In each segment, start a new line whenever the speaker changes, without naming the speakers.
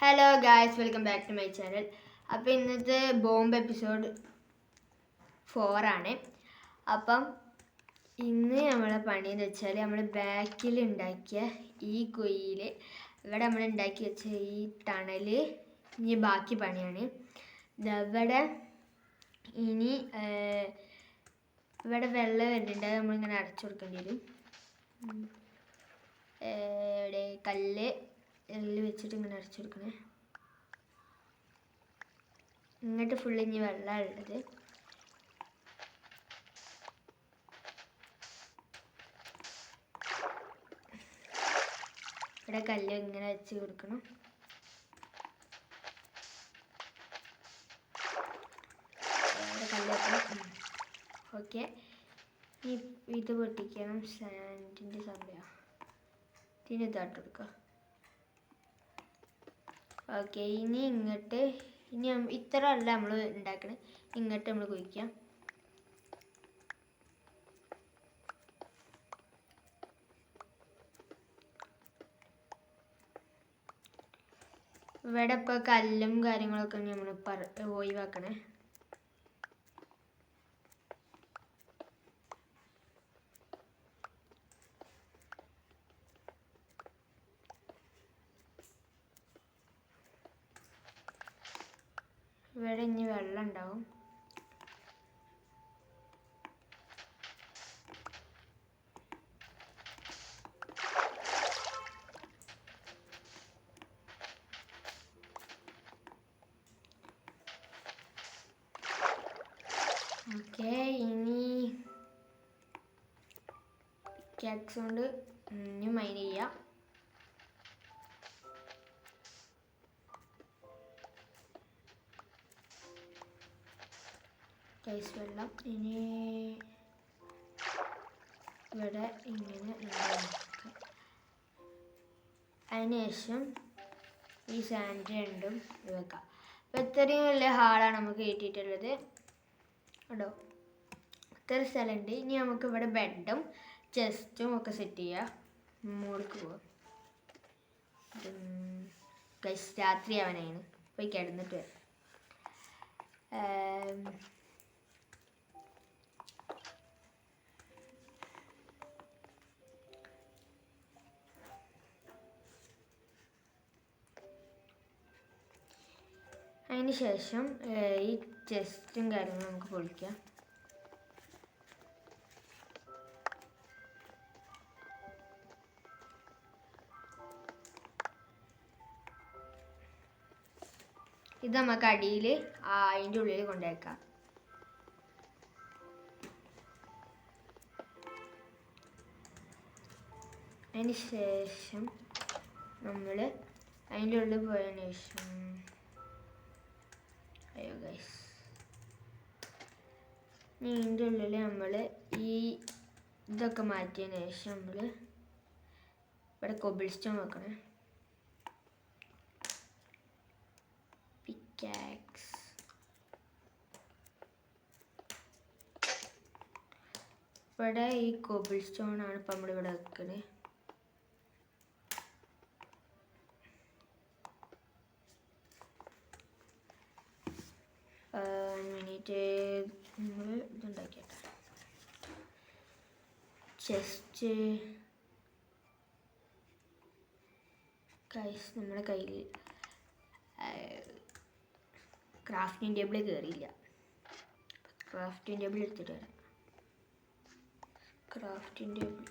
Hello guys, welcome back to my channel. അപ്പോൾ ഇന്നത്തെ bomb episode 4 ആണ്. അപ്പം ഇന്ന് നമ്മളെ പണിയെന്ന് വെച്ചാൽ നമ്മൾ ബാക്കിൽ ഉണ്ടാക്കിയ ഈ കുഴിയിൽ ഇവിടെ നമ്മൾ ഉണ്ടാക്കി വെച്ച ഈ ടണൽ ഇനി ബാക്കി പണിയാണ്. ഇവിടെ ഇനി ഇവിടെ വെള്ളം വരുന്നുണ്ട്, അത് നമ്മളിങ്ങനെ അടച്ചു കൊടുക്കേണ്ടി വരും. ഇവിടെ കല്ല് വെച്ചിട്ട് ഇങ്ങനെ അടച്ചു കൊടുക്കണേ. ഇങ്ങോട്ട് ഫുള്ള് ഇനി വെള്ളമാണ് ഉള്ളത്. ഇവിടെ കല്ല് ഇങ്ങനെ വെച്ച് കൊടുക്കണം. ഇവിടെ കല്ല് വെക്കണം. ഓക്കെ, ഇത് പൊട്ടിക്കണം. സാൻഡിൻ്റെ സമയം ഇതിന് ഇതാട്ട് കൊടുക്കുക. ഓക്കെ, ഇനി ഇത്ര അല്ല നമ്മൾ ഉണ്ടാക്കണേ. ഇങ്ങോട്ട് നമ്മൾ കുഴിക്കാം. ഇവിടെ ഇപ്പോൾ കല്ലും കാര്യങ്ങളൊക്കെ നമ്മൾ ഒഴിവാക്കണേ. ഇവിടെ ഇനി വെള്ളം ഉണ്ടാവും. ഓക്കെ, ഇനി പിക്കാക്സ് കൊണ്ട് ഇനി മൈൻ ചെയ്യാം. ഐസ് വെള്ളം ഇനി ഇവിടെ ഇങ്ങനെ അതിനുശേഷം ഈ സാൻഡ് രണ്ടും വെക്കാം. അപ്പോൾ ഇത്രയും വലിയ ഹാളാണ് നമുക്ക് കിട്ടിയിട്ടുള്ളത് കേട്ടോ. ഇത്ര സ്ഥലമുണ്ട്. ഇനി നമുക്ക് ഇവിടെ ബെഡും ചെസ്റ്റും ഒക്കെ സെറ്റ് ചെയ്യാം. മുകളിലേക്ക് പോവാം. രാത്രി ആവാനാണ്, പോയി കിടന്നിട്ട് വരാം. അതിന് ശേഷം ഈ ചെസ്റ്റും കാര്യങ്ങളും നമുക്ക് പൊളിക്കാം. ഇത് നമുക്ക് അടിയിൽ അതിൻ്റെ ഉള്ളിൽ കൊണ്ടുവയ്ക്കാം. അതിന് ശേഷം നമ്മൾ അതിൻ്റെ ഉള്ളിൽ പോയതിന് ശേഷം ഇതിൻ്റെ ഉള്ളിൽ നമ്മൾ ഇതൊക്കെ മാറ്റിയതിന് ശേഷം നമ്മൾ ഇവിടെ കോബിൾ സ്റ്റോൺ വെക്കണം. പിക്കാക്സ് ഇവിടെ ഈ കോബിൾ സ്റ്റോൺ ആണ് ഇപ്പം നമ്മളിവിടെ വെക്കുന്നത്. നമ്മൾ ഇതുണ്ടാക്കിയിട്ട് ചെസ്റ്റ് നമ്മുടെ കയ്യിൽ ക്രാഫ്റ്റിംഗ് ടേബിൾ കയറിയില്ല. ക്രാഫ്റ്റിംഗ് ടേബിൾ എടുത്തിട്ട് വരാം. ക്രാഫ്റ്റിംഗ് ടേബിൾ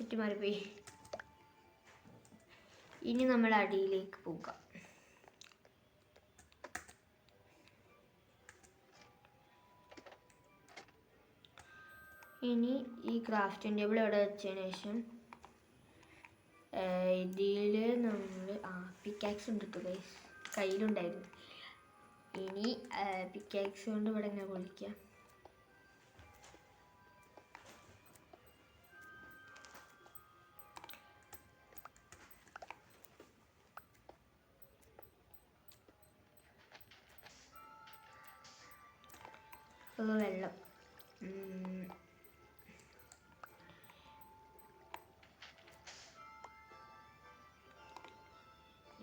ചുറ്റി മാറിപ്പോയി. ഇനി നമ്മൾ അടിയിലേക്ക് പോകാം. ഇനി ഈ ക്രാഫ്റ്റിംഗ് ടേബിൾ അവിടെ വെച്ചതിന് ശേഷം ഇതിൽ നമ്മൾ പിക്കാക്സ് ഉണ്ട് കേട്ടോ ഗൈസ്, കയ്യിലുണ്ടായിരുന്നു. ഇനി പിക്കാക്സ് കൊണ്ട് ഇവിടെ ഇങ്ങനെ പൊളിക്കാം. വെള്ളം.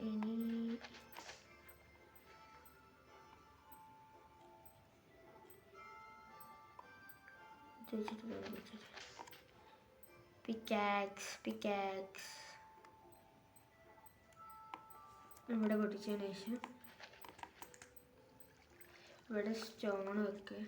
ഇനി പിക്കാക്സ് ഇവിടെ പൊട്ടിച്ചതിന് ശേഷം ഇവിടെ സ്റ്റോൺ വെക്കുക.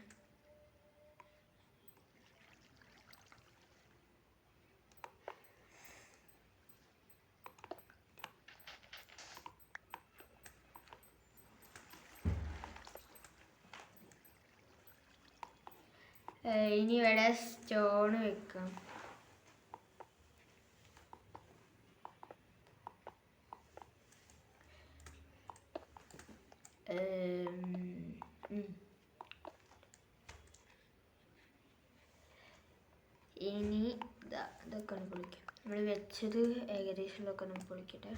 ഇനി ഇവിടെ സ്റ്റോൺ വെക്കാം. ഇനി ഇതൊക്കെ ഒന്ന് പൊളിക്കാം. നമ്മൾ വെച്ചത് ഏകദേശമൊക്കെ ഒന്ന് പൊളിക്കട്ടെ.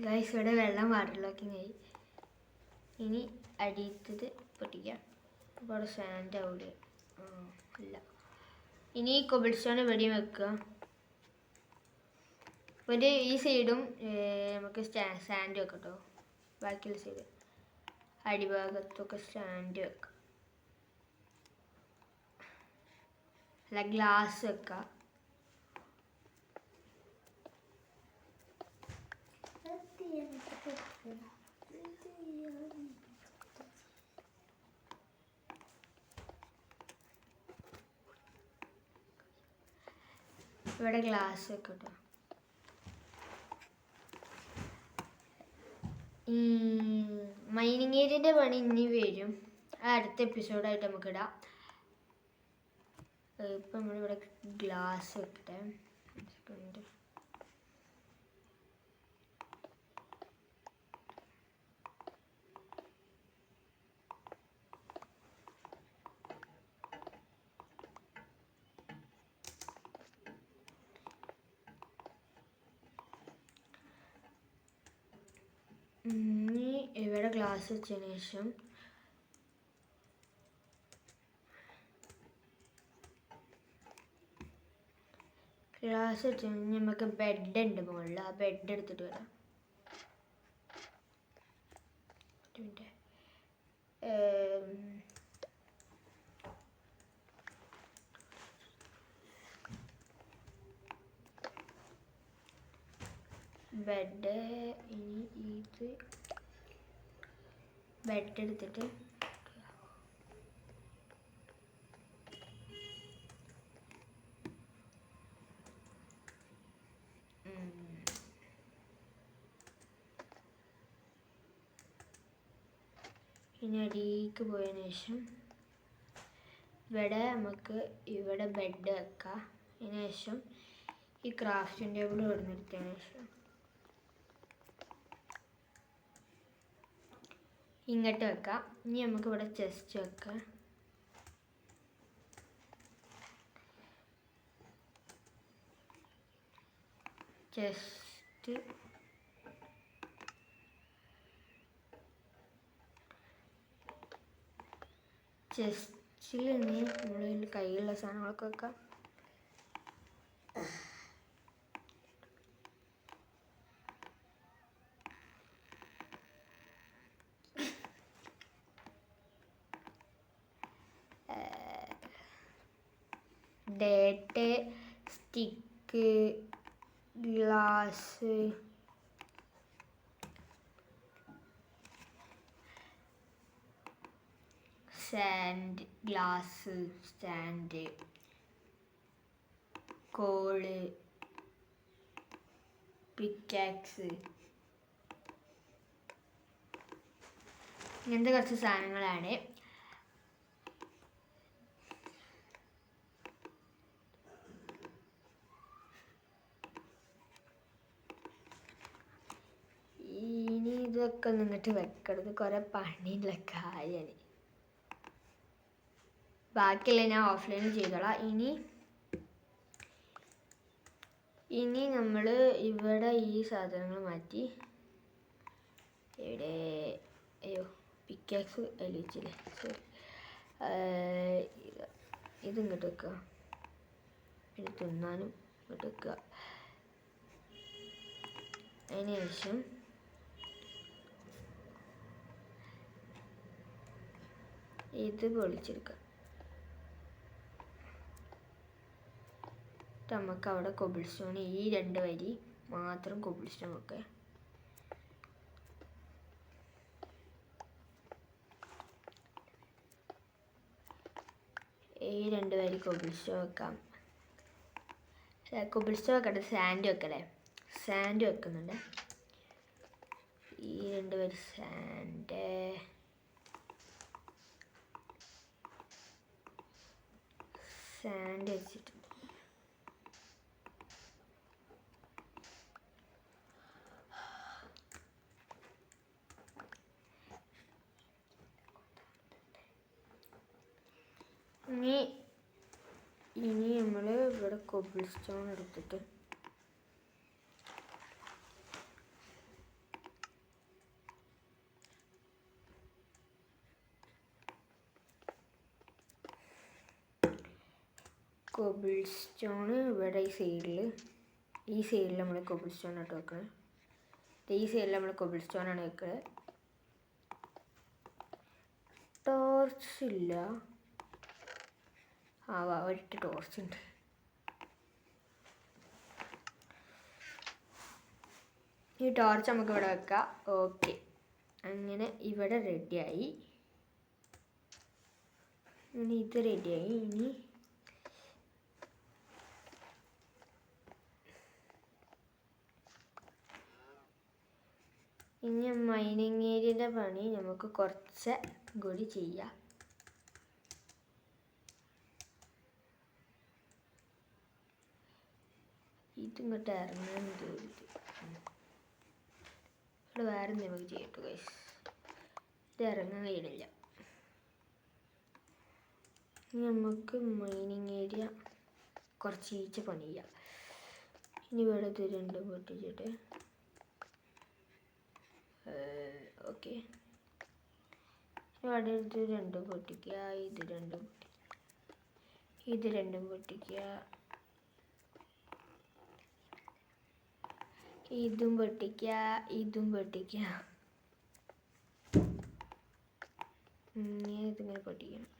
ഗൈസ് ഇവിടെ വെള്ളം വാട്ടറിലൊക്കെ ആയി. ഇനി അടിയത്തത് പൊട്ടിക്കാം. അപ്പോൾ അവിടെ സാൻഡ് ആവില്ല. ഇല്ല. ഇനി കൊബിൾ സ്റ്റോൺ ഇവിടെയും വെക്കുക. ഒരു ഈ സൈഡും നമുക്ക് സാൻഡ് വെക്കാം കേട്ടോ. ബാക്കിയുള്ള സൈഡ് അടിഭാഗത്തൊക്കെ സാൻഡ് വെക്കാം. അല്ല, ഗ്ലാസ് വെക്കാം. ഇവിടെ ഗ്ലാസ് വെക്കാം കേട്ടോ. മൈനിങ് ഏരിയൻ്റെ പണി ഇനി വരും. അടുത്ത എപ്പിസോഡായിട്ട് നമുക്കിടാം. ഇപ്പം നമ്മളിവിടെ ഗ്ലാസ് വെക്കട്ടെ. സെക്കൻഡ്. ഇനി ഇവിടെ ഗ്ലാസ് വെച്ചതിന് ശേഷം ഗ്ലാസ് വെച്ച് നമുക്ക് ബെഡ് ഉണ്ട് മുകളിൽ. ആ ബെഡ് എടുത്തിട്ട് വരാം. ബെഡ് ഇനി ഇത് ബെഡ് എടുത്തിട്ട് ഇനി അടിയിലേക്ക് പോയതിന് ശേഷം ഇവിടെ നമുക്ക് ഇവിടെ ബെഡ് വെക്കാം. അതിന് ശേഷം ഈ ക്രാഫ്റ്റിംഗ് ടേബിൾ ഇവിടെ നിർത്തിയതിന് ശേഷം ഇങ്ങോട്ട് വെക്കാം. ഇനി നമുക്ക് ഇവിടെ ചെസ്റ്റ് വെക്കാം. ചെസ്റ്റ് ചെസ്റ്റിൽ ഇനി നമ്മൾ കയ്യിലുള്ള സാധനങ്ങളൊക്കെ വെക്കാം. Date, stick, glass, sand, glass, stand, call, pickaxe, ഇങ്ങനത്തെ കുറച്ച് സാധനങ്ങളാണ്. ഇനി ഇതൊക്കെ നിന്നിട്ട് വെക്കരുത്, കുറെ പണിയുള്ള കാര്യമാണ്. ബാക്കിയുള്ള ഞാൻ ഓഫ്ലൈനിൽ ചെയ്തോളാം. ഇനി നമ്മൾ ഇവിടെ ഈ സാധനങ്ങൾ മാറ്റി ഇവിടെ പിക്കാക്സ് അതിൽ വെച്ചില്ലേ, സോറി. ഇതിങ്ങോട്ട് വെക്കുക, പിന്നെ തിന്നാനും ഇങ്ങോട്ട് വെക്കുക. അതിന് ശേഷം ഇത് പൊളിച്ചെടുക്കുക. നമുക്ക് അവിടെ കൊബിൾ സ്റ്റോൺ, ഈ 2 വരി മാത്രം കൊബിൾ സ്റ്റോൺ വെക്കുക. ഈ 2 വരി കൊബിൾ സ്റ്റോൺ വെക്കാം. കൊബിൾ സ്റ്റോൺ വെക്കട്ടെ, സാൻഡ് വെക്കല്ലേ, സാൻഡ് വെക്കുന്നുണ്ട്. ഈ 2 വരി സാൻഡ്, സാൻഡ് വെച്ചിട്ട് ഇനി നമ്മൾ ഇവിടെ കൊബിൾ സ്റ്റോൺ എടുത്തിട്ട് കൊബിൾ സ്റ്റോൺ ഇവിടെ ഈ സൈഡിൽ നമ്മൾ കൊബിൾ സ്റ്റോൺ ആയിട്ട് വെക്കണം. ഈ സൈഡിൽ നമ്മൾ കൊബിൾ സ്റ്റോൺ ആണ് വെക്കുന്നത്. ടോർച്ച് ഇല്ല, ഒരിട്ട് ടോർച്ച് ഉണ്ട്. ഈ ടോർച്ച് നമുക്ക് ഇവിടെ വെക്കാം. ഓക്കെ, അങ്ങനെ ഇവിടെ റെഡിയായി. ഇനി ഇത് റെഡിയായി. ഇനി മൈനിങ് ഏരിയയുടെ പണി നമുക്ക് കുറച്ച് കൂടി ചെയ്യാം. ഇതിങ്ങോട്ട് ഇറങ്ങാൻ തോന്നി. ഇവിടെ വേറെ നമുക്ക് ചെയ്യട്ടു ഗൈസ്, ഇത് ഇറങ്ങാൻ കഴിയില്ല. നമുക്ക് മൈനിങ് ഏരിയ കുറച്ച് ഈച്ച പണി ചെയ്യാം. ഇനി ഇവിടെ ഇത് 2 പൊട്ടിച്ചിട്ട് ഓക്കെ, ഇവിടെ ഇത് 2 പൊട്ടിക്കുക, ഇത് 2 പൊട്ടിക്കുക, ഇതും പൊട്ടിക്കുക, ഇതും പൊട്ടിക്കുക. ഇതിങ്ങനെ പൊട്ടിക്കണം.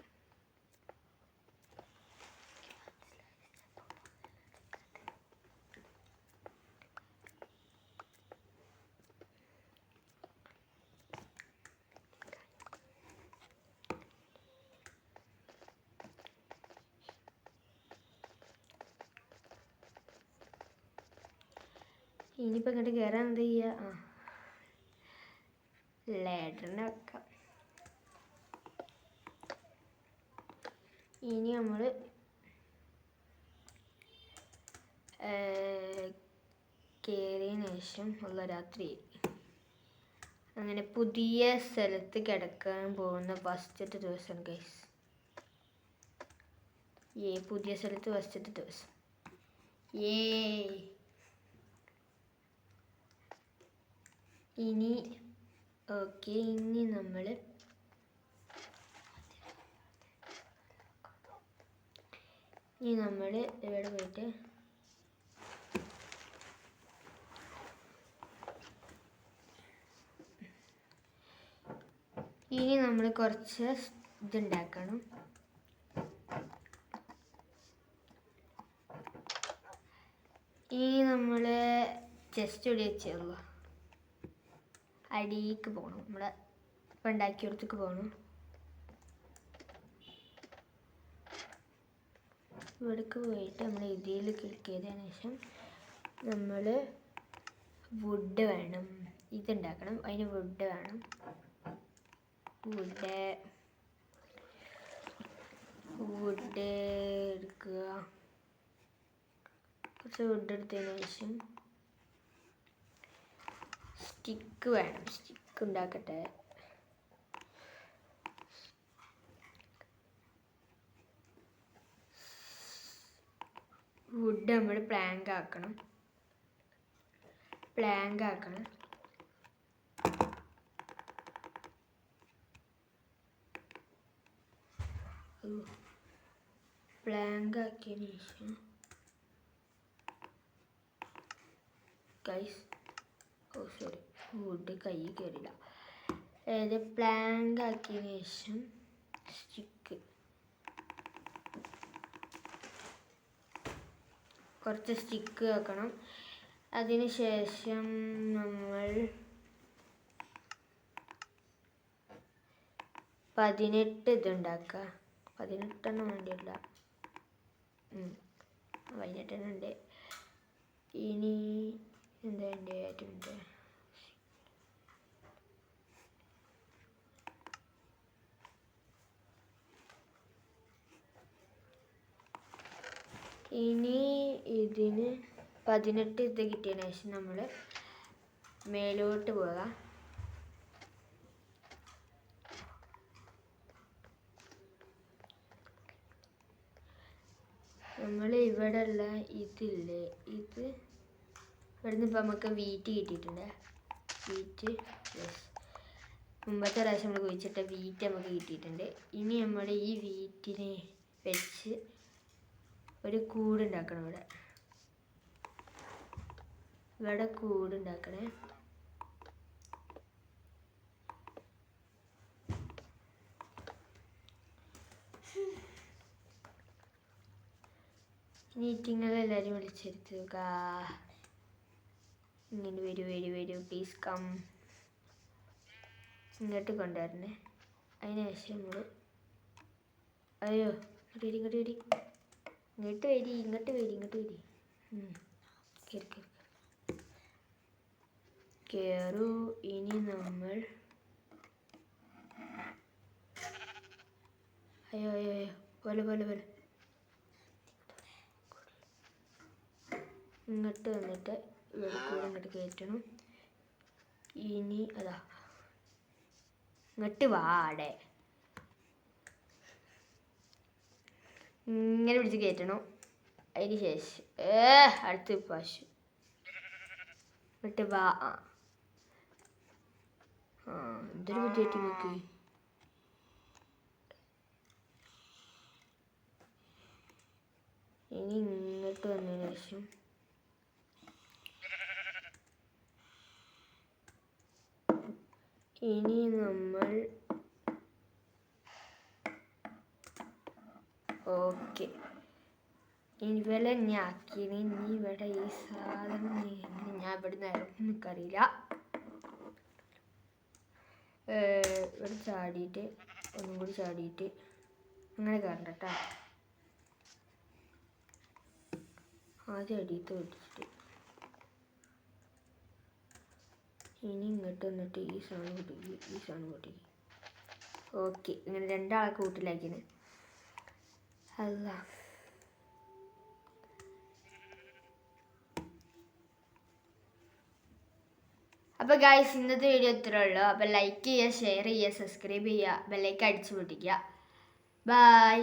ഇനിയിപ്പോൾ ഇങ്ങോട്ട് കയറാൻ എന്ത് ചെയ്യുക? ലാഡറിനെ വെക്കാം. ഇനി നമ്മൾ കയറിയതിന് ശേഷം ഉള്ള രാത്രി അങ്ങനെ പുതിയ സ്ഥലത്ത് കിടക്കാൻ പോകുന്ന ഫസ്റ്റത്തെ ദിവസം ഗൈസ്. പുതിയ സ്ഥലത്ത് ഫസ്റ്റത്തെ ദിവസം. ഇനി ഓക്കെ, ഇനി നമ്മൾ ഇവിടെ പോയിട്ട് ഇനി നമ്മൾ കുറച്ച് ഇതുണ്ടാക്കണം. ഇനി നമ്മൾ ചെസ്റ്റ് ഇവിടെ വെച്ചുള്ളൂ, അടിയിലേക്ക് പോകണം. നമ്മൾ ഇപ്പം ഉണ്ടാക്കിയിടത്തേക്ക് പോകണം. ഇവിടേക്ക് പോയിട്ട് നമ്മൾ ഇതിൽ ക്ലിക്ക് ചെയ്തതിന് ശേഷം നമ്മൾ വുഡ് വേണം, ഇതുണ്ടാക്കണം. അതിന് വുഡ് വേണം. വുഡ് എടുക്കുക. കുറച്ച് വുഡ് എടുത്തതിന് ശേഷം സ്റ്റിക്ക് വേണം. സ്റ്റിക്ക് ഉണ്ടാക്കട്ടെ. വുഡ് നമ്മൾ പ്ലാങ്ക് ആക്കണം. ബ്ലാങ്ക് ആക്കിയതിന് ശേഷം ഗൈസ് സോറി വുഡ് കൈ കയറില്ല. ബ്ലാങ്ക് ആക്കിയതിന് ശേഷം സ്റ്റിക്ക് കുറച്ച് സ്റ്റിക്ക് വെക്കണം. അതിന് ശേഷം നമ്മൾ 18 ഇതുണ്ടാക്കുക. 18 വേണ്ടിയില്ല, 18 ഉണ്ട്. ഇനി എന്താ എൻ്റെ ആയിട്ടുണ്ട്, ഇനി ഇതിന് 18 ഇത് കിട്ടിയതിന് ശേഷം നമ്മൾ മേലോട്ട് പോകാം. നമ്മൾ ഇവിടെ ഉള്ള ഇതില്ലേ, ഇത് ഇവിടുന്ന് ഇപ്പം നമുക്ക് വീറ്റ് കിട്ടിയിട്ടുണ്ട്. വീറ്റ് മുമ്പത്തെ പ്രാവശ്യം നമ്മൾ കുഴിച്ചിട്ട വീറ്റ് നമുക്ക് കിട്ടിയിട്ടുണ്ട്. ഇനി നമ്മൾ ഈ വീറ്റിനെ വെച്ച് ഒരു കൂടുണ്ടാക്കണം. ഇവിടെ കൂടുണ്ടാക്കണേ. മീറ്റിങ്ങളെല്ലാവരും വിളിച്ചെടുത്തുക. ഇങ്ങനെ വരൂ പ്ലീസ് കം. ഇങ്ങോട്ട് കൊണ്ടുവരണേ. അതിന് ശേഷം നമ്മൾ അയ്യോ ഇങ്ങോട്ട് വരി കയറൂ. ഇനി നമ്മൾ അയ്യോ പോലെ ഇങ്ങോട്ട് വന്നിട്ട് ഇവിടെ കൂടെ ഇങ്ങോട്ട് കയറ്റണം. ഇനി അതാ ഇങ്ങോട്ട് വാടെ ഇങ്ങനെ പിടിച്ച് കയറ്റണം. അതിന് ശേഷം അടുത്ത് പശു ഇങ്ങോട്ട് വാ. എന്തൊരു ബുദ്ധിമുട്ടി നോക്ക്. ഇനി ഇങ്ങോട്ട് വന്നതിന് ശേഷം ഇനി നമ്മൾ ഓക്കെ ഇവലെ ഞാക്കി. ഇനി ഇവിടെ ഈ സാധനം ഞാൻ ഇവിടെ നേരം എനിക്കറിയില്ല. ഇവിടെ ചാടിയിട്ട് ഒന്നും കൂടി ചാടിയിട്ട് അങ്ങനെ കയറണ്ട കേട്ടോ. ആദ്യം അടിയത്ത് വെച്ചിട്ട് ഇനി ഇങ്ങോട്ട് വന്നിട്ട് ഈ സാധനം പൊട്ടിക്ക്. ഓക്കെ ഇങ്ങനെ രണ്ടാളെ കൂട്ടിലാക്കിന്. അല്ല അപ്പോൾ ഗായ്സ് ഇന്നത്തെ വീഡിയോ ഇത്രേ ഉള്ളൂ. അപ്പോൾ ലൈക്ക് ചെയ്യുക, ഷെയർ ചെയ്യുക, സബ്സ്ക്രൈബ് ചെയ്യുക, ബെല്ലൈക്കൻ അടിച്ചു പൊട്ടിക്കുക. ബൈ.